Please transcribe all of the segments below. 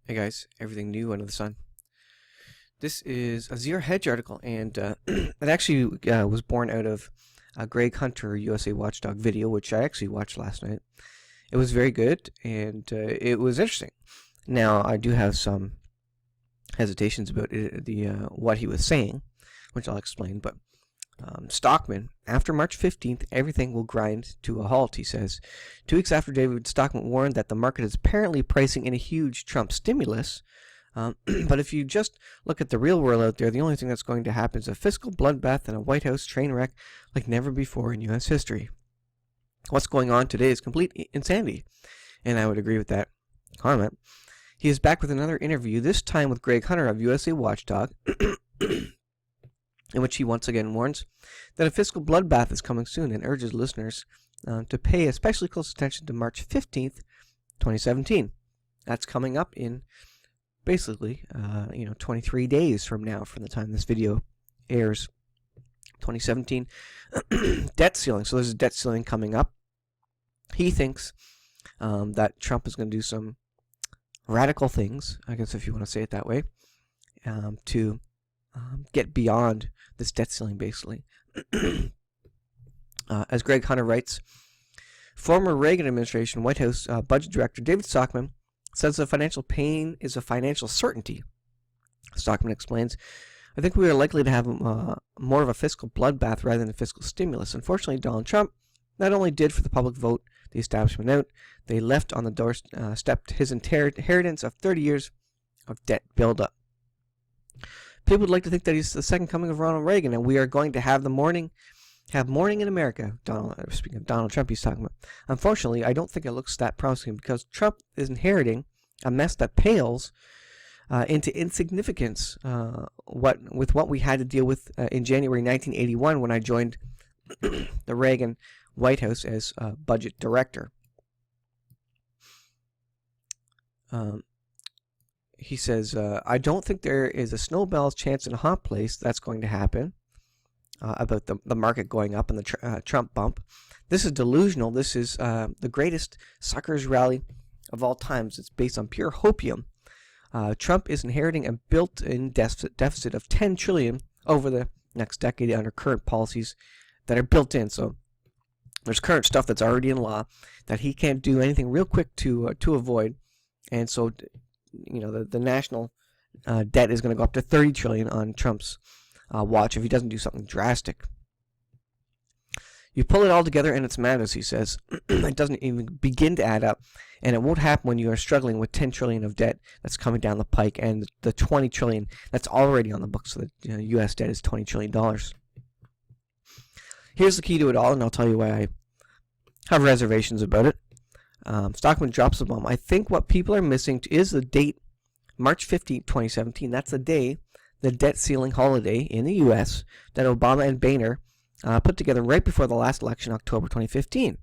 Hey guys, everything new under the sun. This is a Zero Hedge article, and it actually was born out of a Greg Hunter USA Watchdog video, which I actually watched last night. It was very good, and it was interesting. Now, I do have some hesitations about what he was saying, which I'll explain, but Stockman, after March 15th, everything will grind to a halt, he says. 2 weeks after David Stockman warned that the market is apparently pricing in a huge Trump stimulus, but if you just look at the real world out there, the only thing that's going to happen is a fiscal bloodbath and a White House train wreck like never before in U.S. history. What's going on today is complete insanity, and I would agree with that comment. He is back with another interview, this time with Greg Hunter of USA Watchdog, in which he once again warns that a fiscal bloodbath is coming soon and urges listeners to pay especially close attention to March 15th, 2017. That's coming up in basically 23 days from now, from the time this video airs. 2017 debt ceiling. So there's a debt ceiling coming up. He thinks that Trump is going to do some radical things, I guess if you want to say it that way, to get beyond this debt ceiling, basically. As Greg Hunter writes, former Reagan administration White House budget director David Stockman says the financial pain is a financial certainty. Stockman explains, I think we are likely to have more of a fiscal bloodbath rather than a fiscal stimulus. Unfortunately, Donald Trump not only did for the public vote the establishment out, they left on the doorstep his inheritance of 30 years of debt buildup. People would like to think that he's the second coming of Ronald Reagan, and we are going to have mourning in America. Speaking of Donald Trump, he's talking about. Unfortunately, I don't think it looks that promising because Trump is inheriting a mess that pales into insignificance with what we had to deal with in January 1981 when I joined the Reagan White House as budget director. He says, I don't think there is a snowball's chance in a hot place that's going to happen about the market going up and the Trump bump. This is delusional. This is the greatest suckers rally of all times. It's based on pure hopium. Trump is inheriting a built-in deficit of $10 trillion over the next decade under current policies that are built in. So there's current stuff that's already in law that he can't do anything real quick to avoid, and so the national debt is going to go up to $30 trillion on Trump's watch if he doesn't do something drastic. You pull it all together and it's madness, he says. It doesn't even begin to add up, and it won't happen when you are struggling with $10 trillion of debt that's coming down the pike and the $20 trillion that's already on the books. So the U.S. debt is $20 trillion. Here's the key to it all, and I'll tell you why I have reservations about it. Stockman drops the bomb. I think what people are missing is the date, March 15, 2017. That's the day, the debt ceiling holiday in the U.S. that Obama and Boehner put together right before the last election, October 2015.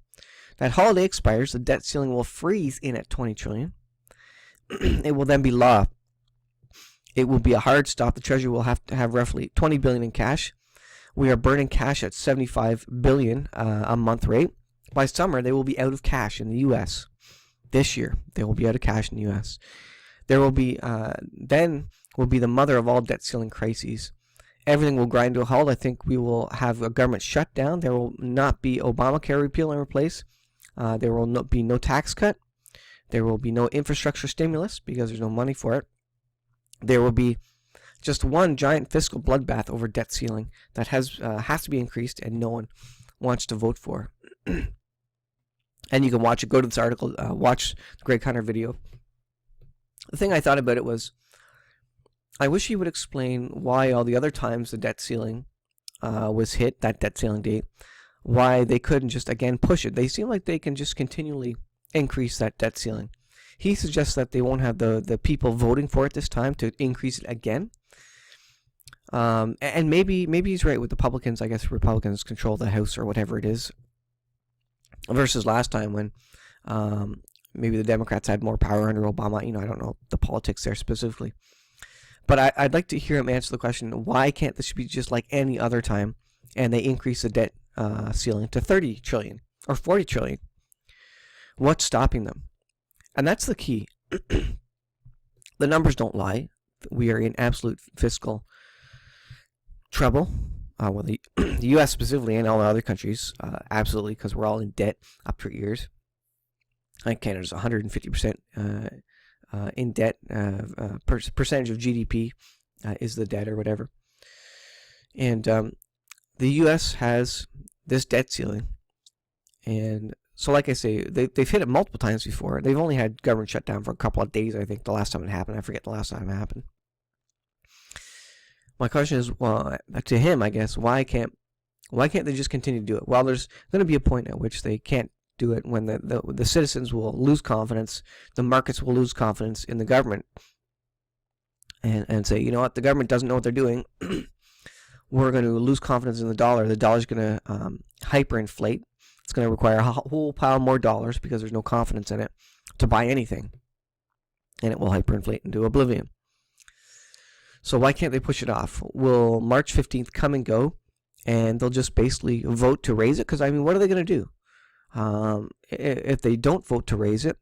That holiday expires. The debt ceiling will freeze in at $20 trillion. It will then be law. It will be a hard stop. The Treasury will have to have roughly $20 billion in cash. We are burning cash at $75 billion a month rate. By summer, they will be out of cash in the U.S. This year, they will be out of cash in the U.S. There will be then will be the mother of all debt ceiling crises. Everything will grind to a halt. I think we will have a government shutdown. There will not be Obamacare repeal and replace. There will be no tax cut. There will be no infrastructure stimulus because there's no money for it. There will be just one giant fiscal bloodbath over debt ceiling that has to be increased, and no one wants to vote for. And you can watch it. Go to this article. Watch the Greg Hunter video. The thing I thought about it was, I wish he would explain why all the other times the debt ceiling was hit, that debt ceiling date, why they couldn't just again push it. They seem like they can just continually increase that debt ceiling. He suggests that they won't have the people voting for it this time to increase it again. And maybe he's right with the Republicans. I guess Republicans control the House or whatever it is, versus last time when maybe the Democrats had more power under Obama. I don't know the politics there specifically. But I'd like to hear him answer the question, why can't this be just like any other time and they increase the debt ceiling to $30 trillion or $40 trillion? What's stopping them? And that's the key. The numbers don't lie. We are in absolute fiscal trouble. Well, the U.S. specifically and all the other countries, absolutely, because we're all in debt up to our ears. I think Canada's 150% in debt. Percentage of GDP is the debt or whatever. And the U.S. has this debt ceiling. And so, like I say, they've hit it multiple times before. They've only had government shutdown for a couple of days, I think, the last time it happened. I forget the last time it happened. My question is, well, to him, I guess, why can't they just continue to do it? Well, there's going to be a point at which they can't do it when the citizens will lose confidence, the markets will lose confidence in the government, and say, you know what, the government doesn't know what they're doing. We're going to lose confidence in the dollar. The dollar's going to hyperinflate. It's going to require a whole pile more dollars because there's no confidence in it to buy anything, and it will hyperinflate into oblivion. So why can't they push it off? Will March 15th come and go, and they'll just basically vote to raise it? Because, I mean, what are they going to do? If they don't vote to raise it,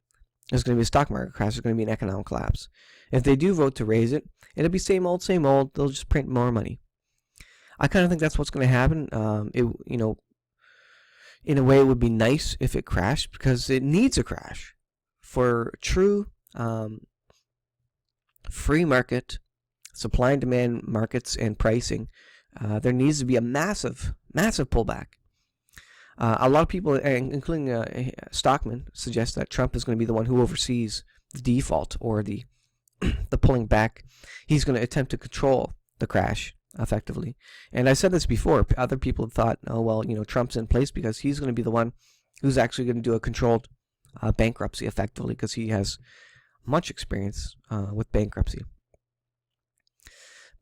there's going to be a stock market crash. There's going to be an economic collapse. If they do vote to raise it, it'll be same old, same old. They'll just print more money. I kind of think that's what's going to happen. In a way, it would be nice if it crashed because it needs a crash for true free market, supply and demand markets and pricing. There needs to be a massive pullback. A lot of people, including Stockman, suggest that Trump is going to be the one who oversees the default or the pulling back. He's going to attempt to control the crash effectively. And I said this before. Other people have thought, oh, well, Trump's in place because he's going to be the one who's actually going to do a controlled bankruptcy effectively because he has much experience with bankruptcy.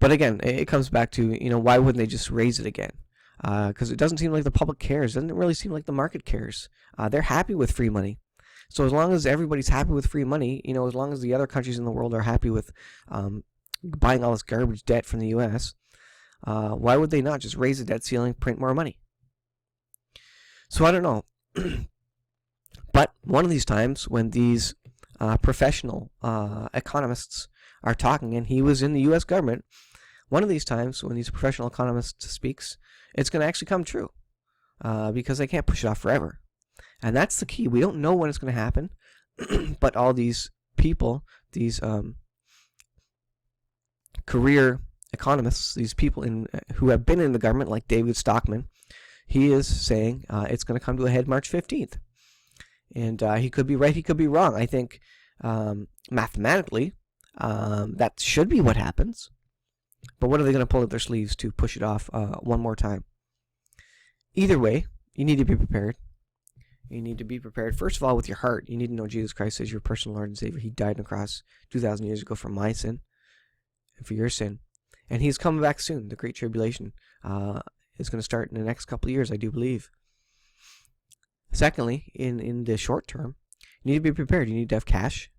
But again, it comes back to, why wouldn't they just raise it again? Because it doesn't seem like the public cares. It doesn't really seem like the market cares. They're happy with free money. So as long as everybody's happy with free money, as long as the other countries in the world are happy with buying all this garbage debt from the U.S., why would they not just raise the debt ceiling, print more money? So I don't know. But one of these times when these professional economists are talking, and he was in the U.S. government, one of these times when these professional economists speaks, it's going to actually come true because they can't push it off forever. And that's the key. We don't know when it's going to happen, but all these people, these career economists, these people who have been in the government, like David Stockman, he is saying it's going to come to a head March 15th. And he could be right, he could be wrong. I think mathematically that should be what happens. But what are they going to pull up their sleeves to push it off one more time? Either way, you need to be prepared. You need to be prepared, first of all, with your heart. You need to know Jesus Christ as your personal Lord and Savior. He died on the cross 2,000 years ago for my sin and for your sin. And he's coming back soon. The Great Tribulation is going to start in the next couple of years, I do believe. Secondly, in the short term, you need to be prepared. You need to have cash.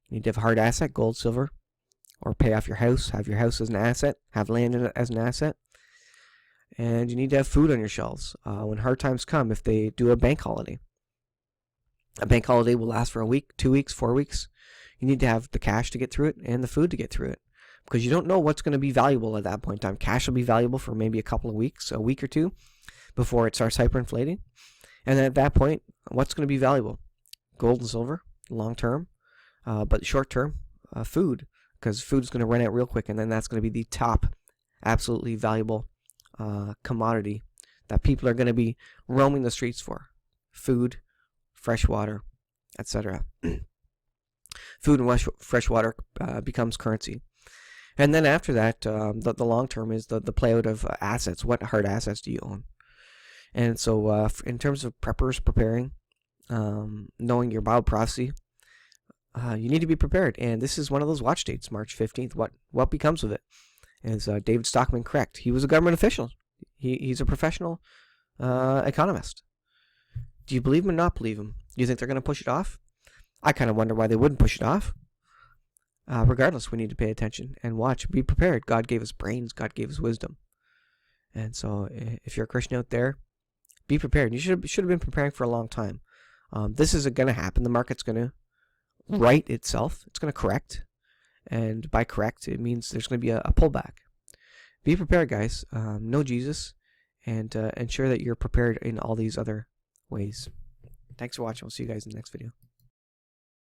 You need to have a hard asset, gold, silver, or pay off your house, have your house as an asset, have land in it as an asset. And you need to have food on your shelves when hard times come if they do a bank holiday. A bank holiday will last for a week, 2 weeks, 4 weeks. You need to have the cash to get through it and the food to get through it. Because you don't know what's going to be valuable at that point in time. Cash will be valuable for maybe a couple of weeks, a week or two, before it starts hyperinflating. And then at that point, what's going to be valuable? Gold and silver, long term. But short term, food. Because food is going to run out real quick, and then that's going to be the top, absolutely valuable commodity that people are going to be roaming the streets for. Food, fresh water, etc. Food and fresh water becomes currency. And then after that, the long term is the play out of assets. What hard assets do you own? And so in terms of preppers preparing, knowing your Bible prophecy, you need to be prepared. And this is one of those watch dates, March 15th. What becomes of it? Is David Stockman correct? He was a government official. He's a professional economist. Do you believe him or not believe him? Do you think they're going to push it off? I kind of wonder why they wouldn't push it off. Regardless, we need to pay attention and watch. Be prepared. God gave us brains. God gave us wisdom. And so if you're a Christian out there, be prepared. You should have been preparing for a long time. This isn't going to happen. The market's going to right itself. It's going to correct. And by correct, it means there's going to be a pullback. Be prepared, guys. Know Jesus, and ensure that you're prepared in all these other ways. Thanks for watching. We'll see you guys in the next video.